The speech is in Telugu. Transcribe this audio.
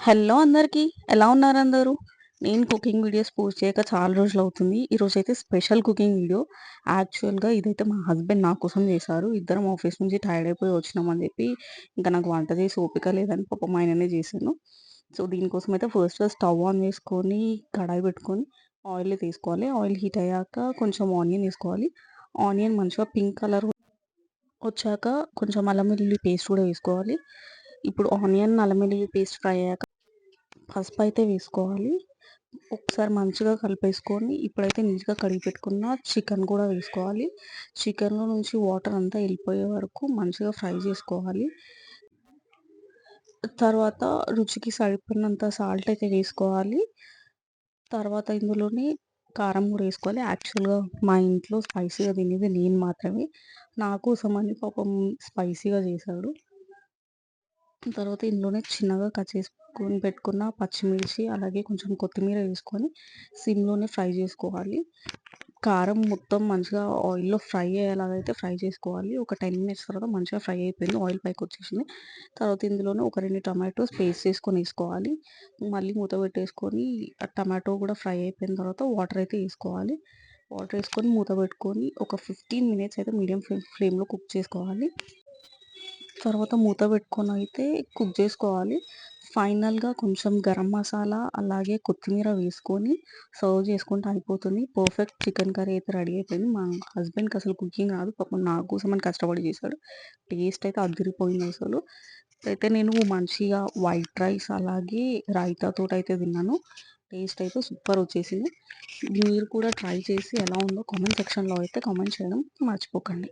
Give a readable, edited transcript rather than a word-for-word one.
హలో అందరికీ. ఎలా ఉన్నారు అందరూ? నేను కుకింగ్ వీడియోస్ పోస్ట్ చేయక చాలా రోజులవుతుంది. ఈరోజైతే స్పెషల్ కుకింగ్ వీడియో. యాక్చువల్‌గా ఇదైతే మా హస్బెండ్ నా కోసం చేశారు. ఇద్దరం ఆఫీస్ నుంచి టైర్డ్ అయిపోయి వచ్చినామని చెప్పి, ఇంకా నాకు వంట చేసే ఓపిక లేదని పాపం ఆయననే చేసిండు. సో, దీనికోసం అయితే ఫస్ట్ స్టవ్ ఆన్ చేసుకొని, కడాయి పెట్టుకొని ఆయిల్ తీసుకోవాలి. ఆయిల్ హీట్ అయ్యాక కొంచెం ఆనియన్ ఏసుకోవాలి. ఆనియన్ మంచిగా పింక్ కలర్ వచ్చాక కొంచెం అల్లం వెల్లుల్లి పేస్ట్ కూడా వేసుకోవాలి. ఇప్పుడు ఆనియన్, అల్లం వెల్లుల్లి పేస్ట్ ఫ్రై అయ్యాక పసుపయితే వేసుకోవాలి. ఒకసారి మంచిగా కలిపేసుకొని, ఇప్పుడైతే నీట్‌గా కడిగి పెట్టుకున్న చికెన్ కూడా వేసుకోవాలి. చికెన్‌లో నుంచి వాటర్ అంతా ఎళ్ళిపోయే వరకు మంచిగా ఫ్రై చేసుకోవాలి. తర్వాత రుచికి సరిపడినంత సాల్ట్ అయితే వేసుకోవాలి. తర్వాత ఇందులోనే కారం కూడా వేసుకోవాలి. యాక్చువల్‌గా మా ఇంట్లో స్పైసీగా తినేది నేను మాత్రమే. నా కోసమని పాపం స్పైసీగా చేశాడు. తర్వాత ఇందులోనే చిన్నగా కట్ చేసుకొని పెట్టుకున్న పచ్చిమిర్చి, అలాగే కొంచెం కొత్తిమీర వేసుకొని సిమ్‌లోనే ఫ్రై చేసుకోవాలి. కారం మొత్తం మంచిగా ఆయిల్‌లో ఫ్రై అయ్యేలాగైతే ఫ్రై చేసుకోవాలి. ఒక 10 మినిట్స్ తర్వాత మంచిగా ఫ్రై అయిపోయింది. ఆయిల్ పైకొచ్చేసింది. తర్వాత ఇందులోనే ఒక 2 టమాటోస్ పేస్ట్ చేసుకొని ఏసుకోవాలి. మళ్ళీ మూత పెట్టేసుకొని ఆ టమాటో కూడా ఫ్రై అయిపోయిన తర్వాత వాటర్ అయితే ఏసుకోవాలి. వాటర్ ఏసుకొని మూత పెట్టుకొని ఒక 15 మినిట్స్ అయితే మీడియం ఫ్లేమ్‌లో కుక్ చేసుకోవాలి. తర్వాత మూత పెట్టుకొనయితే కుక్ జేసుకోవాలి. ఫైనల్‌గా కొంచెం గరం మసాలా, అలాగే కొత్తిమీర వేసుకొని సర్వ్ చేసుకుంటే అయిపోతుంది. పర్ఫెక్ట్ చికెన్ కర్రీ అయితే రెడీ అయిపోయింది. మా హస్బెండ్‌కి అసలు కుకింగ్ రాదు. పాపం నా కోసమని కష్టపడి చేశాడు. టేస్ట్ అయితే అదిరిపోయిందసలు. అయితే నేను మంచిగా వైట్ రైస్, అలాగే రైతాతోటయితే తిన్నాను. టేస్ట్ అయితే సూపర్ వచ్చేసింది. మీరు కూడా ట్రై చేసి ఎలా ఉందో కామెంట్ సెక్షన్‌లో అయితే కామెంట్ చేయడం మర్చిపోకండి.